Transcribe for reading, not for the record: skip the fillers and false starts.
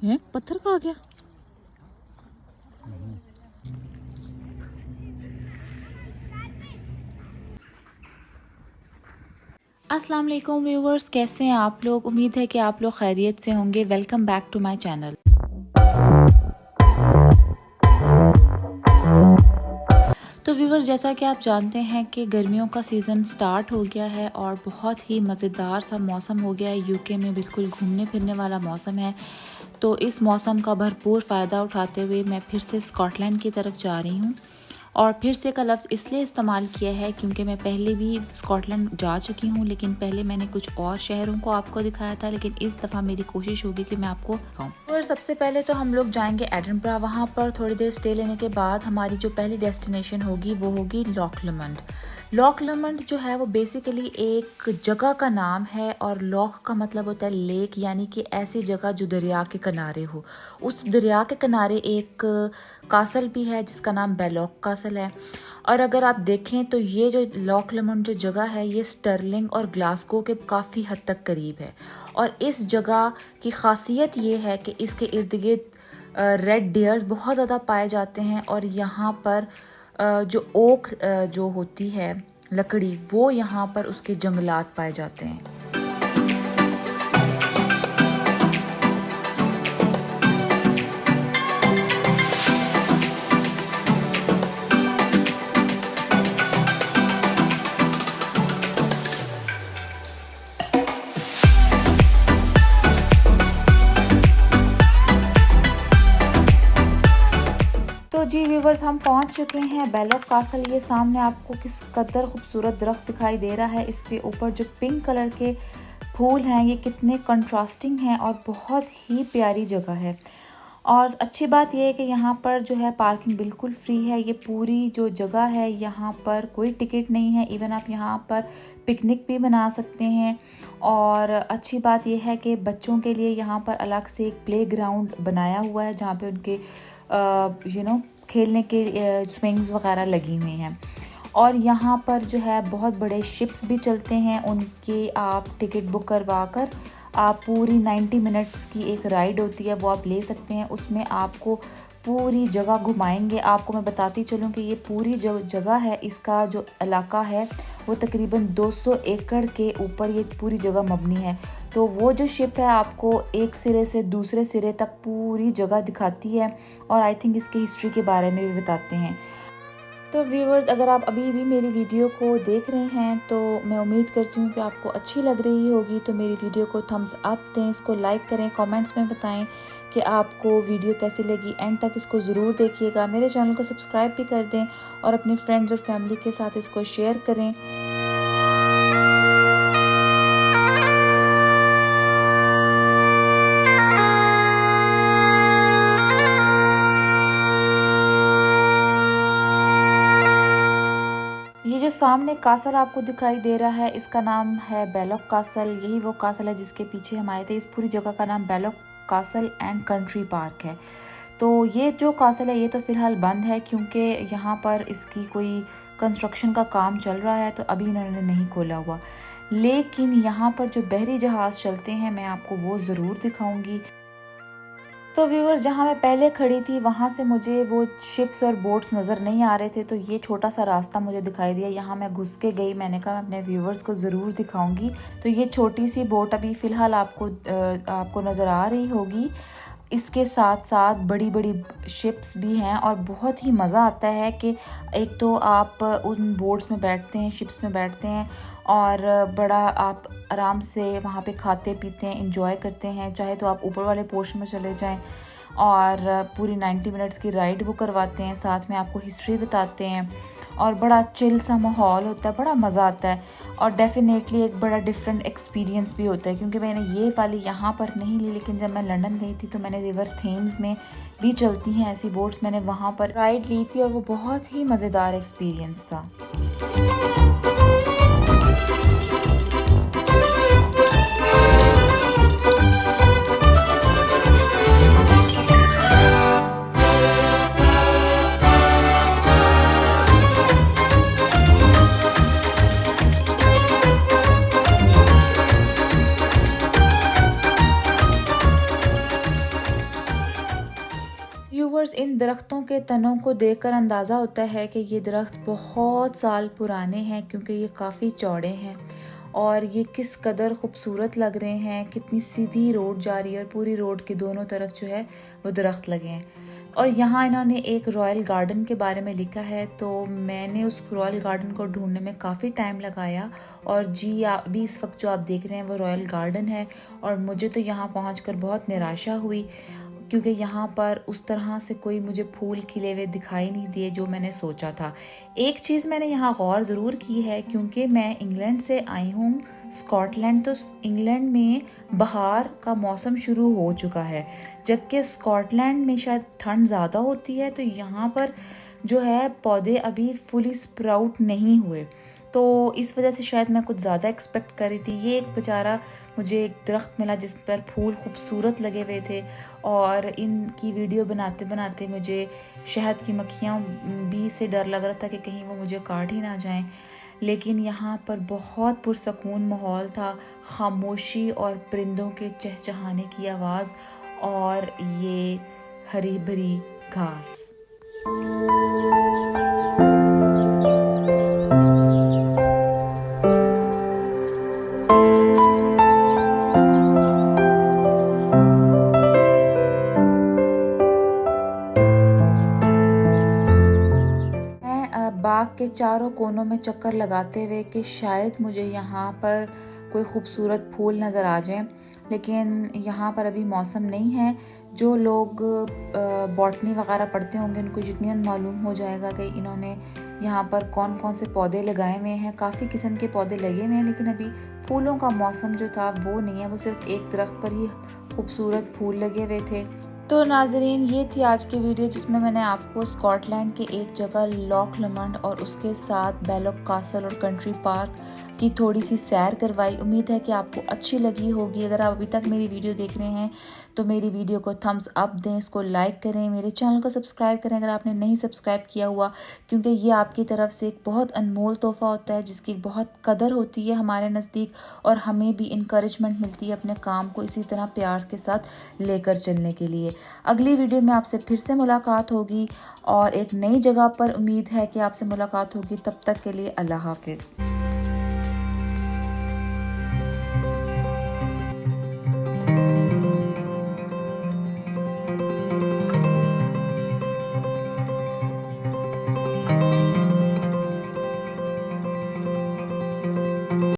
हैं पत्थर खा गया। अस्सलाम वालेकुम व्यूवर्स, कैसे हैं आप लोग। उम्मीद है कि आप लोग खैरियत से होंगे। Welcome back to my channel. तो व्यूवर्स, जैसा कि आप जानते हैं कि गर्मियों का सीज़न स्टार्ट हो गया है और बहुत ही मज़ेदार सा मौसम हो गया है। यूके में बिल्कुल घूमने फिरने वाला मौसम है। तो इस मौसम का भरपूर फ़ायदा उठाते हुए मैं फिर से स्कॉटलैंड की तरफ जा रही हूँ। और फिर से का लफ्ज़ इसलिए इस्तेमाल किया है क्योंकि मैं पहले भी स्कॉटलैंड जा चुकी हूँ, लेकिन पहले मैंने कुछ और शहरों को आपको दिखाया था, लेकिन इस दफ़ा मेरी कोशिश होगी कि मैं आपको दिखाऊँ। और सबसे पहले तो हम लोग जाएंगे एडिनबरा। वहाँ पर थोड़ी देर स्टे लेने के बाद हमारी जो पहली डेस्टिनेशन होगी वो होगी लॉक लमंड। लॉक लमंड जो है वो बेसिकली एक जगह का नाम है, और लॉक का मतलब होता है लेक, यानी कि ऐसी जगह जो दरिया के किनारे हो। उस दरिया के किनारे एक कासल भी है जिसका नाम बेलॉक कासल है। और अगर आप देखें तो ये जो लॉक लमंड जो जगह है ये स्टर्लिंग और ग्लासगो के काफ़ी हद तक करीब है। और इस जगह की खासियत ये है कि इसके इर्द गिर्द रेड डियर्स बहुत ज़्यादा पाए जाते हैं, और यहाँ पर जो ओक जो होती है लकड़ी, वो यहाँ पर उसके जंगलात पाए जाते हैं। तो जी व्यूवर्स, हम पहुंच चुके हैं बेलॉक कासल। ये सामने आपको किस कदर खूबसूरत दरख्त दिखाई दे रहा है। इसके ऊपर जो पिंक कलर के फूल हैं ये कितने कंट्रास्टिंग हैं और बहुत ही प्यारी जगह है। और अच्छी बात यह है कि यहाँ पर जो है पार्किंग बिल्कुल फ्री है। ये पूरी जो जगह है यहाँ पर कोई टिकट नहीं है। इवन आप यहाँ पर पिकनिक भी मना सकते हैं। और अच्छी बात यह है कि बच्चों के लिए यहाँ पर अलग से एक प्ले ग्राउंड बनाया हुआ है जहाँ पे उनके खेलने के स्विंग्स वगैरह लगी हुई हैं। और यहाँ पर जो है बहुत बड़े शिप्स भी चलते हैं, उनकी आप टिकट बुक करवा कर आप पूरी 90 मिनट्स की एक राइड होती है वो आप ले सकते हैं। उसमें आपको पूरी जगह घुमाएंगे। आपको मैं बताती चलूँ कि ये पूरी जो जगह है, इसका जो इलाका है वो तकरीबन 200 एकड़ के ऊपर ये पूरी जगह मबनी है। तो वो जो शिप है आपको एक सिरे से दूसरे सिरे तक पूरी जगह दिखाती है, और आई थिंक इसकी हिस्ट्री के बारे में भी बताते हैं। तो व्यूवर्स, अगर आप अभी भी मेरी वीडियो को देख रहे हैं तो मैं उम्मीद करती हूँ कि आपको अच्छी लग रही होगी। तो मेरी वीडियो को थम्स अप दें, इसको लाइक करें, कमेंट्स में बताएं कि आपको वीडियो कैसी लगी। एंड तक इसको ज़रूर देखिएगा। मेरे चैनल को सब्सक्राइब भी कर दें और अपने फ्रेंड्स और फैमिली के साथ इसको शेयर करें। ये जो सामने कासल आपको दिखाई दे रहा है इसका नाम है बेलॉक कासल। यही वो कासल है जिसके पीछे हम आए थे। इस पूरी जगह का नाम Bellak castle and country park है। तो ये जो कासल है ये तो फ़िलहाल बंद है क्योंकि यहाँ पर इसकी कोई कंस्ट्रक्शन का काम चल रहा है, तो अभी इन्होंने नहीं खोला हुआ। लेकिन यहाँ पर जो बहरी जहाज़ चलते हैं मैं आपको वो ज़रूर दिखाऊँगी। तो व्यूअर्स, जहाँ मैं पहले खड़ी थी वहाँ से मुझे वो शिप्स और बोट्स नज़र नहीं आ रहे थे, तो ये छोटा सा रास्ता मुझे दिखाई दिया। यहाँ मैं घुस के गई। मैंने कहा मैं अपने व्यूअर्स को ज़रूर दिखाऊंगी। तो ये छोटी सी बोट अभी फ़िलहाल आपको नज़र आ रही होगी। इसके साथ साथ बड़ी बड़ी शिप्स भी हैं, और बहुत ही मज़ा आता है कि एक तो आप उन बोट्स में बैठते हैं, शिप्स में बैठते हैं, और बड़ा आप आराम से वहाँ पे खाते पीते हैं, एंजॉय करते हैं। चाहे तो आप ऊपर वाले पोर्शन में चले जाएं, और पूरी 90 मिनट्स की राइड वो करवाते हैं, साथ में आपको हिस्ट्री बताते हैं, और बड़ा चिल सा माहौल होता है, बड़ा मज़ा आता है। और डेफिनेटली एक बड़ा डिफरेंट एक्सपीरियंस भी होता है, क्योंकि मैंने ये वाली यहाँ पर नहीं ली, लेकिन जब मैं लंदन गई थी तो मैंने रिवर थेम्स में भी चलती हैं ऐसी बोट्स, मैंने वहाँ पर राइड ली थी और वो बहुत ही मज़ेदार एक्सपीरियंस था। व्यूवर्स, इन दरख्तों के तनों को देखकर अंदाज़ा होता है कि ये दरख्त बहुत साल पुराने हैं, क्योंकि ये काफ़ी चौड़े हैं और ये किस कदर खूबसूरत लग रहे हैं। कितनी सीधी रोड जा रही है और पूरी रोड के दोनों तरफ जो है वो दरख्त लगे हैं। और यहाँ इन्होंने एक रॉयल गार्डन के बारे में लिखा है, तो मैंने उस रॉयल गार्डन को ढूंढने में काफ़ी टाइम लगाया। और जी अभी इस वक्त जो आप देख रहे हैं वो रॉयल गार्डन है। और मुझे तो यहाँ पहुँचकर बहुत निराशा हुई, क्योंकि यहाँ पर उस तरह से कोई मुझे फूल खिले हुए दिखाई नहीं दिए जो मैंने सोचा था। एक चीज़ मैंने यहाँ गौर ज़रूर की है, क्योंकि मैं इंग्लैंड से आई हूँ स्कॉटलैंड, तो इंग्लैंड में बहार का मौसम शुरू हो चुका है, जबकि स्कॉटलैंड में शायद ठंड ज़्यादा होती है। तो यहाँ पर जो है पौधे अभी फुली स्प्राउट नहीं हुए, तो इस वजह से शायद मैं कुछ ज़्यादा एक्सपेक्ट कर रही थी। ये एक बेचारा मुझे एक दरख्त मिला जिस पर फूल खूबसूरत लगे हुए थे, और इनकी वीडियो बनाते बनाते मुझे शहद की मक्खियाँ भी से डर लग रहा था कि कहीं वो मुझे काट ही ना जाएं। लेकिन यहाँ पर बहुत पुरसकून माहौल था, खामोशी और परिंदों के चहचहाने की आवाज़ और ये हरी भरी घास। बाग के चारों कोनों में चक्कर लगाते हुए कि शायद मुझे यहाँ पर कोई खूबसूरत फूल नज़र आ जाए, लेकिन यहाँ पर अभी मौसम नहीं है। जो लोग बॉटनी वगैरह पढ़ते होंगे उनको यकीनन मालूम हो जाएगा कि इन्होंने यहाँ पर कौन कौन से पौधे लगाए हुए हैं। काफ़ी किस्म के पौधे लगे हुए हैं, लेकिन अभी फूलों का मौसम जो था वो नहीं है। वो सिर्फ एक दरख्त पर ही खूबसूरत फूल लगे हुए थे। तो नाजरीन, ये थी आज की वीडियो जिसमें मैंने आपको स्कॉटलैंड के एक जगह लॉक लमंड और उसके साथ बैलोक कासल और कंट्री पार्क की थोड़ी सी सैर करवाई। उम्मीद है कि आपको अच्छी लगी होगी। अगर आप अभी तक मेरी वीडियो देख रहे हैं तो मेरी वीडियो को थम्स अप दें, इसको लाइक करें, मेरे चैनल को सब्सक्राइब करें अगर आपने नहीं सब्सक्राइब किया हुआ, क्योंकि ये आपकी तरफ से एक बहुत अनमोल तोहफ़ा होता है जिसकी बहुत कदर होती है हमारे नज़दीक, और हमें भी इंकरेजमेंट मिलती है अपने काम को इसी तरह प्यार के साथ लेकर चलने के लिए। अगली वीडियो में आपसे फिर से मुलाकात होगी और एक नई जगह पर उम्मीद है कि आपसे मुलाकात होगी। तब तक के लिए अल्लाह हाफिज़।